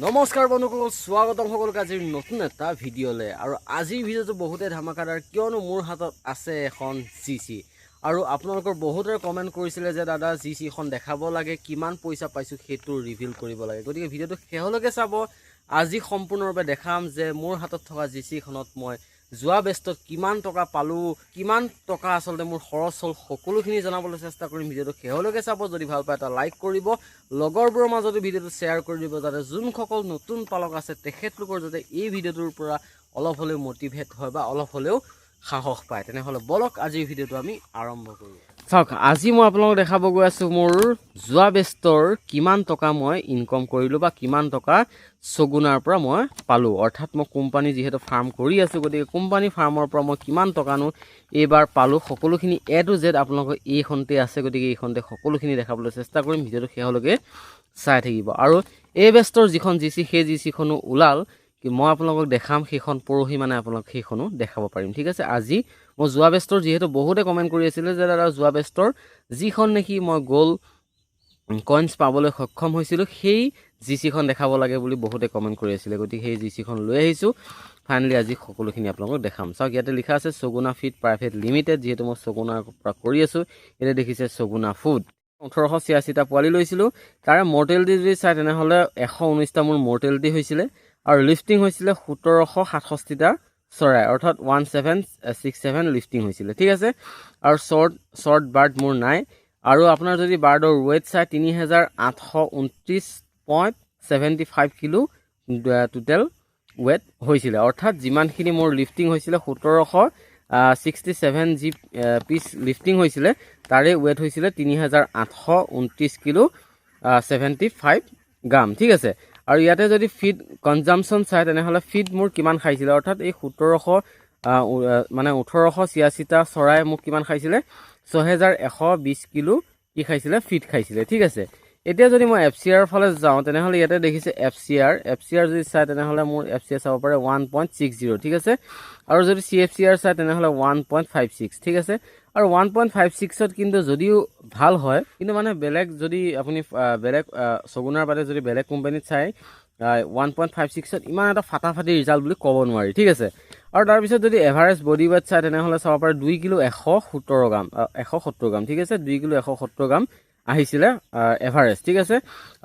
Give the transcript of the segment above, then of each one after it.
নমস্কাৰ বন্ধুসকল, স্বাগতম সকলোকে আজিৰ নতুন এটা ভিডিঅ'লৈ। আৰু আজিৰ ভিডিঅ'টো বহুতে ধামাকাদাৰ, কিয়নো মোৰ হাতত আছে এখন জিচি। আৰু আপোনালোকৰ বহুতে কমেণ্ট কৰিছিলে যে দাদা জিচিখন দেখাব লাগে, কিমান পইচা পাইছোঁ সেইটো ৰিভিল কৰিব লাগে। গতিকে ভিডিঅ'টো শেহলৈকে চাব। আজি সম্পূৰ্ণৰূপে দেখাম যে মোৰ হাতত থকা জিচিখনত মই যোৱা বেষ্টত কিমান টকা পালোঁ, কিমান টকা আচলতে মোৰ খৰচ হ'ল, সকলোখিনি জনাবলৈ চেষ্টা কৰিম। ভিডিঅ'টো শেহলৈকে চাব। যদি ভাল পায় এটা লাইক কৰিব, লগৰবোৰৰ মাজতো ভিডিঅ'টো শ্বেয়াৰ কৰি দিব, যাতে যোনসকল নতুন পালক আছে তেখেতলোকৰ যাতে এই ভিডিঅ'টোৰ পৰা অলপ হ'লেও মটিভেট হয় বা অলপ হ'লেও সাহস পায়। তেনেহ'লে বলক আজিৰ ভিডিঅ'টো আমি আৰম্ভ কৰোঁ। চাওক, আজি মই আপোনালোকক দেখাব গৈ আছোঁ মোৰ যোৱা বেষ্টৰ কিমান টকা মই ইনকম কৰিলোঁ বা কিমান টকা ছগুনাৰ পৰা মই পালোঁ। অৰ্থাৎ মই কোম্পানী যিহেতু ফাৰ্ম কৰি আছোঁ, গতিকে কোম্পানী ফাৰ্মৰ পৰা মই কিমান টকানো এইবাৰ পালোঁ, সকলোখিনি A to Z আপোনালোকৰ এইখনতে আছে। গতিকে এইখনতে সকলোখিনি দেখাবলৈ চেষ্টা কৰিম। ভিডিঅ'টো শেহলৈকে চাই থাকিব। আৰু এই বেষ্টৰ যিখন জিচি, সেই জিচিখনো ওলাল, কি মই আপোনালোকক দেখাম। সেইখন পৰহি মানে আপোনালোক সেইখনো দেখাব পাৰিম। ঠিক আছে। আজি মই যোৱা বেষ্টৰ, যিহেতু বহুতে কমেণ্ট কৰি আছিলে যে দাদা যোৱা বেষ্টৰ যিখন নেকি মই গ'ল্ড কইনছ পাবলৈ সক্ষম হৈছিলোঁ, সেই জিচিখন দেখাব লাগে বুলি বহুতে কমেণ্ট কৰি আছিলে। গতিকে সেই জিচিখন লৈ আহিছোঁ। ফাইনেলি আজি সকলোখিনি আপোনালোকক দেখাম। চাওক, ইয়াতে লিখা আছে ছগুনা ফিড প্ৰাইভেট লিমিটেড। যিহেতু মই ছগুনাৰ পৰা কৰি আছোঁ, ইয়াতে দেখিছে ছগুনা ফুড। 1886টা পোৱালি লৈছিলোঁ। তাৰে মৰ্টেলিটি যদি চাই তেনেহ'লে 119টা মোৰ মৰ্টেলিটি হৈছিলে। আৰু লিফটিং হৈছিলে 1767টা চৰাই, অৰ্থাৎ 1767 লিফটিং হৈছিলে। ঠিক আছে। আৰু শ্বৰ্ট বাৰ্ড মোৰ নাই। আৰু আপোনাৰ যদি বাৰ্ডৰ ৱেইট চাই 3829.75 কিলো টোটেল ৱেট হৈছিলে। অৰ্থাৎ যিমানখিনি মোৰ লিফটিং হৈছিলে 1767 যি পিচ লিফটিং হৈছিলে, তাৰে ৱেট হৈছিলে 3829 কিলো 75 গ্ৰাম। ঠিক আছে। আৰু ইয়াতে যদি ফিড কনজামশ্যন চাই তেনেহ'লে ফিড মোৰ কিমান খাইছিলে, অৰ্থাৎ এই 1886টা চৰাই মোক কিমান খাইছিলে, 6120 কিলো কি খাইছিলে, ফিড খাইছিলে। ঠিক আছে। এতিয়া যদি মই FCR ফালে যাওঁ তেনেহ'লে ইয়াতে দেখিছে FCR যদি চাই তেনেহ'লে মোৰ FCR চাব পাৰে 1.60। ঠিক আছে। আৰু যদি CFCR চাই তেনেহ'লে 1.56। ঠিক আছে। আৰু 1.56ত কিন্তু যদিও ভাল হয়, কিন্তু মানে বেলেগ যদি আপুনি বেলেগ ছগুনাৰ বাদে যদি বেলেগ কোম্পানীত চাই 1.56ত ইমান এটা ফাটাফাটি ৰিজাল্ট বুলি ক'ব নোৱাৰি। ঠিক আছে। আৰু তাৰপিছত যদি এভাৰেজ বডি ৱেট চাই তেনেহ'লে চাব পাৰে 2 কিলো 170 গ্ৰাম 170 গ্ৰাম। ঠিক আছে। 2 কিলো 170 গ্ৰাম আহিছিলে এভাৰেজ। ঠিক আছে।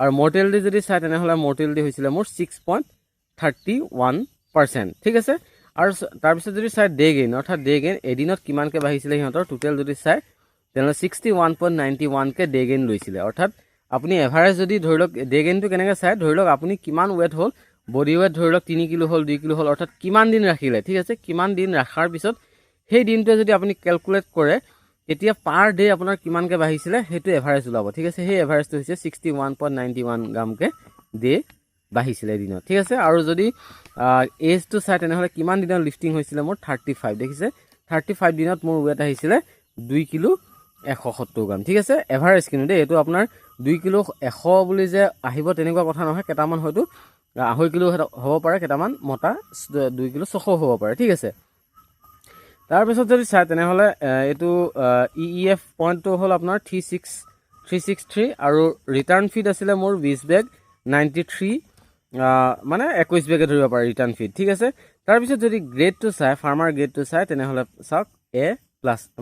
আৰু মৰ্টেলিটি যদি চাই তেনেহ'লে মৰ্টেলিটি হৈছিলে মোৰ 6.31%। ঠিক আছে। আৰু তাৰপিছত যদি চাই ডে গেইন, অৰ্থাৎ ডে গেইন এদিনত কিমানকৈ বাঢ়িছিলে সিহঁতৰ টোটেল যদি চাই তেনেহ'লে 61.91কে ডে গেইন লৈছিলে। অৰ্থাৎ আপুনি এভাৰেজ যদি ধৰি লওক ডে গেইনটো কেনেকৈ চাই, ধৰি লওক আপুনি কিমান ৱেট হ'ল, বডি ৱেট ধৰি লওক 3 কিলো হ'ল, 2 কিলো হ'ল, অৰ্থাৎ কিমান দিন ৰাখিলে। ঠিক আছে। কিমান দিন ৰখাৰ পিছত সেই দিনটোৱে যদি আপুনি কেলকুলেট কৰে, এতিয়া পাৰ ডে আপোনাৰ কিমানকৈ বাঢ়িছিলে সেইটো এভাৰেজ ওলাব। ঠিক আছে। সেই এভাৰেজটো হৈছে 61.91 গ্ৰামকৈ ডে বাঢ়িছিলে দিনত। ঠিক আছে। আৰু যদি এজটো চাই তেনেহ'লে কিমান দিনত লিফটিং হৈছিলে মোৰ 35। দেখিছে, 35 দিনত মোৰ ৱেট আহিছিলে 2 কিলো 170 গ্ৰাম। ঠিক আছে। এভাৰেজ কিন্তু দেই, এইটো আপোনাৰ 2 কিলো 100 বুলি যে আহিব তেনেকুৱা কথা নহয়। কেইটামান হয়তো 2.5 কিলো হ'ব পাৰে, কেইটামান মতা 2 কিলো 600 হ'ব পাৰে। ঠিক আছে। তাৰপিছত যদি চাই তেনেহ'লে এইটো EEF পইণ্টটো হ'ল আপোনাৰ 363। আৰু ৰিটাৰ্ণ ফিড আছিলে মোৰ 20 বেগ 93, মানে 21 বেগে ধৰিব পাৰে ৰিটাৰ্ণ ফিড। ঠিক আছে। তাৰপিছত যদি গ্ৰেডটো চাই, ফাৰ্মাৰ গ্ৰেডটো চাই তেনেহ'লে চাওক A+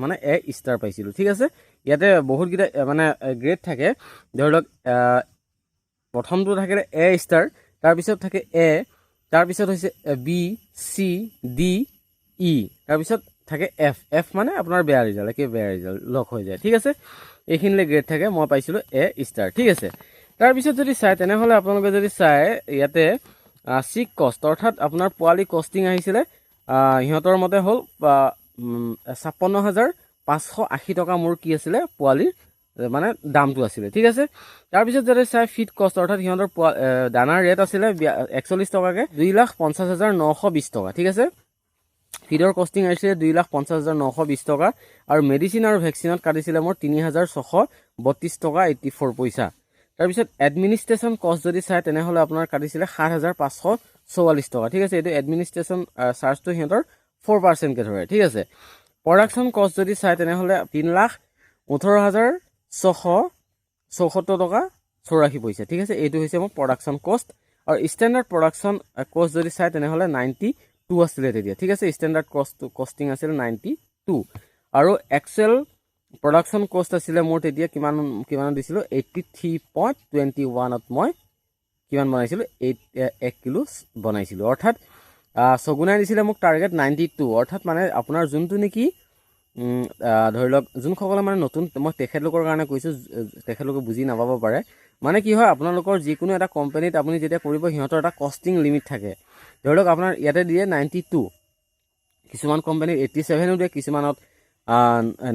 মানে A ষ্টাৰ পাইছিলোঁ। ঠিক আছে। ইয়াতে বহুতকেইটা মানে গ্ৰেড থাকে। ধৰি লওক প্ৰথমটো থাকিলে A ষ্টাৰ, তাৰপিছত থাকে A, তাৰপিছত হৈছে B, C, D, E, তাৰপিছত থাকে F মানে আপোনাৰ বেয়া ৰিজাল্ট, একে বেয়া ৰিজাল্ট লক হৈ যায়। ঠিক আছে। এইখিনিলে গ্ৰেড থাকে। মই পাইছিলোঁ A ষ্টাৰ। ঠিক আছে। তাৰপিছত যদি চাই তেনেহ'লে আপোনালোকে যদি চাই ইয়াতে চিক কষ্ট, অৰ্থাৎ আপোনাৰ পোৱালি কষ্টিং আহিছিলে সিহঁতৰ মতে হ'ল 56,580 টকা মোৰ কি আছিলে পোৱালিৰ মানে দামটো আছিলে। ঠিক আছে। তাৰপিছত যদি চাই ফিড কষ্ট, অৰ্থাৎ সিহঁতৰ দানাৰ ৰেট আছিলে 41 টকাকৈ 2,50,920 টকা। ঠিক আছে। ফিডৰ কষ্টিং আহিছিলে 2,50,920 টকা। আৰু মেডিচিন আৰু ভেকচিনত কাটিছিলে মোৰ 3,632 টকা 84 পইচা। তাৰপিছত এডমিনিষ্ট্ৰেশ্যন কষ্ট যদি চাই তেনেহ'লে আপোনাৰ কাটিছিলে 7,544 টকা। ঠিক আছে। এইটো এডমিনিষ্ট্ৰেশ্যন চাৰ্জটো সিহঁতৰ 4%কৈ ধৰে। ঠিক আছে। প্ৰডাকশ্যন কষ্ট যদি চাই তেনেহ'লে 3,18,674 টকা 84 পইচা। ঠিক আছে। এইটো হৈছে মোৰ প্ৰডাকশ্যন কষ্ট। আৰু ষ্টেণ্ডাৰ্ড প্ৰডাকশ্যন কষ্ট যদি চাই তেনেহ'লে 92 আছিলে তেতিয়া, ঠিক আছে। ষ্টেণ্ডাৰ্ড কষ্টিং আছিলে 92 আৰু একচুৱেল প্ৰডাকশ্যন কষ্ট আছিলে মোৰ তেতিয়া কিমানত দিছিলোঁ 83.21ত মই কিমান বনাইছিলোঁ 1 কিলো বনাইছিলোঁ। অৰ্থাৎ ছগুণাই দিছিলে মোক টাৰ্গেট 92, অৰ্থাৎ মানে আপোনাৰ যোনটো নেকি ধৰি লওক যোনসকলে মানে নতুন, মই তেখেতলোকৰ কাৰণে কৈছোঁ, তেখেতলোকে বুজি নাপাব পাৰে। মানে কি হয় আপোনালোকৰ যিকোনো এটা কোম্পানীত আপুনি যেতিয়া কৰিব সিহঁতৰ এটা কষ্টিং লিমিট থাকে। ধৰি লওক আপোনাৰ ইয়াতে দিয়ে 92, কিছুমান কোম্পানীত 87ও দিয়ে, কিছুমানত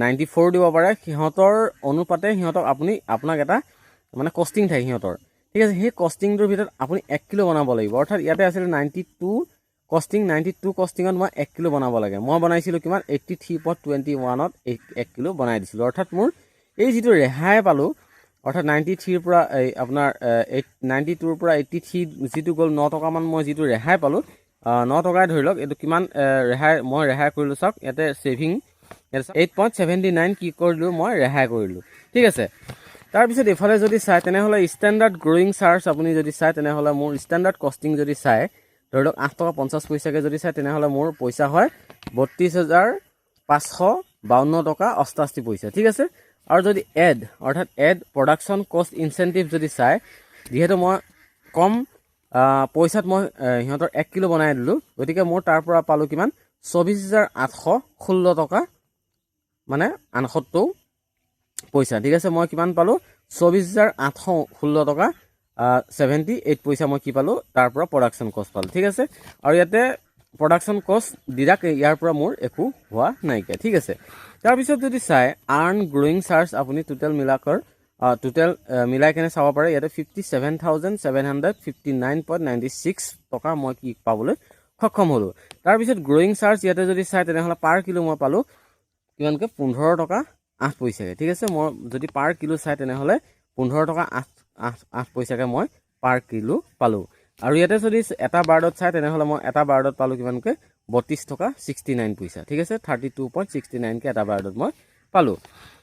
94 দিব পাৰে। সিহঁতৰ অনুপাতে সিহঁতক আপোনাক এটা মানে কষ্টিং থাকে সিহঁতৰ, ঠিক আছে। সেই কষ্টিংটোৰ ভিতৰত আপুনি 1 কিলো বনাব লাগিব। অৰ্থাৎ ইয়াতে আছিলে 92 কষ্টিঙত মই 1 কিলো বনাব লাগে। মই বনাইছিলোঁ কিমান 83.21ত 1 কিলো বনাই দিছিলোঁ। অৰ্থাৎ মোৰ এই যিটো ৰেহাই পালোঁ, অৰ্থাৎ 93ৰ পৰা আপোনাৰ 92ৰ পৰা 83 যিটো গ'ল 9 টকামান মই যিটো ৰেহাই পালোঁ, 9 টকাই ধৰি লওক এইটো কিমান ৰেহাই কৰিলোঁ চাওক। ইয়াতে ছেভিং 8.79 কি কৰিলোঁ মই ৰেহাই কৰিলোঁ, ঠিক আছে। তাৰপিছত এইফালে যদি চাই তেনেহ'লে ষ্টেণ্ডাৰ্ড গ্ৰ'য়িং চাৰ্জ আপুনি যদি চাই তেনেহ'লে মোৰ ষ্টেণ্ডাৰ্ড কষ্টিং যদি চাই ধৰি লওক 8 টকা 50 পইচাকৈ যদি চাই তেনেহ'লে মোৰ পইচা হয় 32,552 টকা 88 পইচা, ঠিক আছে। আৰু যদি অৰ্থাৎ প্ৰডাকশ্যন কষ্ট ইনচেণ্টিভ যদি চাই, যিহেতু মই কম পইচাত মই সিহঁতৰ 1 কিলো বনাই দিলোঁ, গতিকে মোৰ তাৰ পৰা পালোঁ কিমান 24,816 টকা মানে 69 পইচা, ঠিক আছে। মই কিমান পালোঁ 24,816 টকা 78 পইচা মই কি পালোঁ তাৰ পৰা প্ৰডাকশ্যন কষ্ট পালোঁ, ঠিক আছে। আৰু ইয়াতে প্ৰডাকশ্যন কষ্ট ডিডাক্ট ইয়াৰ পৰা মোৰ একো হোৱা নাইকিয়া, ঠিক আছে। তাৰপিছত যদি চাই আৰ্ণ গ্ৰ'য়িং চাৰ্জ আপুনি টোটেল মিলাই কেনে চাব পাৰে। ইয়াতে 57,759.96 টকা মই কি পাবলৈ সক্ষম হ'লোঁ। তাৰপিছত গ্ৰ'য়িং চাৰ্জ ইয়াতে যদি চাই তেনেহ'লে পাৰ কিলো মই পালোঁ কিমানকৈ 15 টকা 8 পইচাকৈ, ঠিক আছে। মই যদি পাৰ কিলো চাই তেনেহ'লে 15 টকা 8 পইচাকৈ মই পাৰ কিলো পালোঁ। আৰু ইয়াতে যদি এটা বাৰ্ডত চাই তেনেহ'লে মই এটা বাৰ্ডত পালোঁ কিমানকৈ 32 টকা 69 পইচা, ঠিক আছে। 32.69কৈ এটা বাৰ্ডত মই পালোঁ।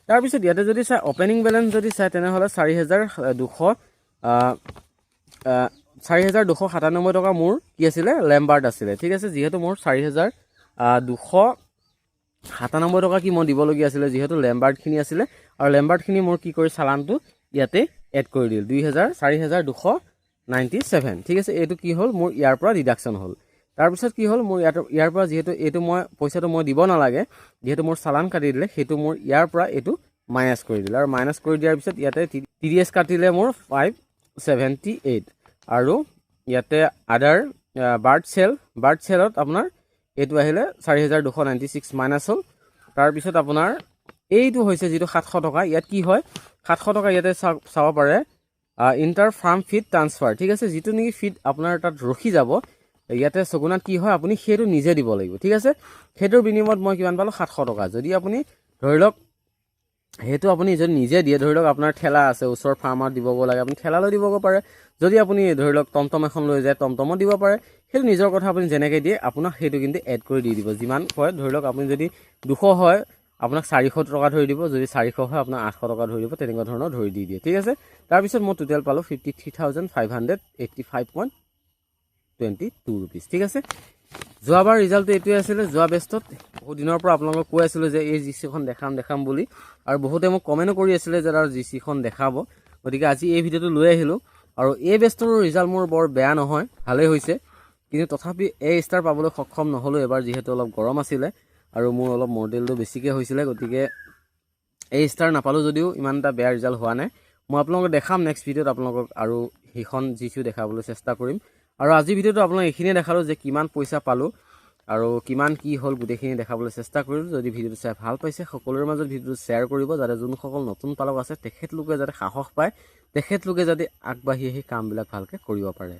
তাৰপিছত ইয়াতে যদি চাই অপেনিং বেলেঞ্চ যদি চাই তেনেহ'লে 4,297 টকা মোৰ কি আছিলে লেম্বাৰ্ড আছিলে, ঠিক আছে। যিহেতু মোৰ 4,297 টকা কি মই দিবলগীয়া আছিলে, যিহেতু লেম্বাৰ্ডখিনি আছিলে। আৰু লেম্বাৰ্ডখিনি মোৰ কি কৰি চালানটো ইয়াতে এড কৰি দিল 4,297, ঠিক আছে। এইটো কি হ'ল মোৰ ইয়াৰ পৰা ডিডাকশ্যন হ'ল। তাৰপিছত কি হ'ল মোৰ ইয়াৰ পৰা যিহেতু এইটো পইচাটো মই দিব নালাগে, যিহেতু মোৰ চালান কাটি দিলে, সেইটো মোৰ ইয়াৰ পৰা এইটো মাইনাছ কৰি দিলে। আৰু মাইনাছ কৰি দিয়াৰ পিছত ইয়াতে TDS কাটিলে মোৰ 578 আৰু ইয়াতে আদাৰ বাৰ্ড চেলত আপোনাৰ এইটো আহিলে 4,296 মাইনাছ হ'ল। তাৰপিছত আপোনাৰ এইটো হৈছে যিটো 700 টকা, ইয়াত কি হয় 700 টকা ইয়াতে চাব পাৰে ইণ্টাৰ ফাৰ্ম ফিড ট্ৰান্সফাৰ, ঠিক আছে। যিটো নেকি ফিড আপোনাৰ তাত ৰখি যাব ইয়াতে ছগুণাত কি হয় আপুনি সেইটো নিজে দিব লাগিব, ঠিক আছে। সেইটোৰ বিনিময়ত মই কিমান পালোঁ 700 টকা। যদি আপুনি ধৰি লওক সেইটো আপুনি যদি নিজে দিয়ে, ধৰি লওক আপোনাৰ ঠেলা আছে ওচৰৰ ফাৰ্মত দিবগৈ লাগে, আপুনি ঠেলালৈ দিবগৈ পাৰে। যদি আপুনি ধৰি লওক টমটম এখন লৈ যায় টমটমত দিব পাৰে, সেইটো নিজৰ কথা, আপুনি যেনেকৈ দিয়ে আপোনাক সেইটো কিন্তু এড কৰি দি দিব। যিমান হয় ধৰি লওক আপুনি যদি 200 হয় আপোনাক 400 টকা ধৰি দিব, যদি 400 হয় আপোনাক 800 টকা ধৰি দিব, তেনেকুৱা ধৰণৰ ধৰি দি দিয়ে, ঠিক আছে। তাৰপিছত মই টোটেল পালোঁ 53,585.22 ৰুপিজ, ঠিক আছে। যোৱাবাৰ ৰিজাল্টটো এইটোৱে আছিলে। যোৱা বেষ্টত বহুত দিনৰ পৰা আপোনালোকক কৈ আছিলোঁ যে এই GC-খন দেখাম বুলি, আৰু বহুতে মোক কমেণ্টো কৰি আছিলে যে তাৰ GC-খন দেখাব, গতিকে আজি এই ভিডিঅ'টো লৈ আহিলোঁ। আৰু এই বেষ্টৰো ৰিজাল্ট মোৰ বৰ বেয়া নহয়, ভালেই হৈছে, কিন্তু তথাপি A ষ্টাৰ পাবলৈ সক্ষম নহ'লোঁ এবাৰ, যিহেতু অলপ গৰম আছিলে আৰু মোৰ অলপ মডেলটো বেছিকৈ হৈছিলে, গতিকে A ষ্টাৰ নাপালোঁ যদিও ইমান এটা বেয়া ৰিজাল্ট হোৱা নাই। মই আপোনালোকক দেখাম নেক্সট ভিডিঅ'ত, আপোনালোকক আৰু সেইখন GC দেখাবলৈ চেষ্টা কৰিম। আৰু আজিৰ ভিডিঅ'টো আপোনালোক এইখিনিয়ে দেখালোঁ যে কিমান পইচা পালোঁ আৰু কিমান কি হ'ল গোটেইখিনি দেখাবলৈ চেষ্টা কৰিলোঁ। যদি ভিডিঅ'টো চাই ভাল পাইছে সকলোৰে মাজত ভিডিঅ'টো শ্বেয়াৰ কৰিব, যাতে যোনসকল নতুন পালক আছে তেখেতলোকে যাতে সাহস পায়, তেখেতলোকে যাতে আগবাঢ়ি আহি কামবিলাক ভালকৈ কৰিব পাৰে।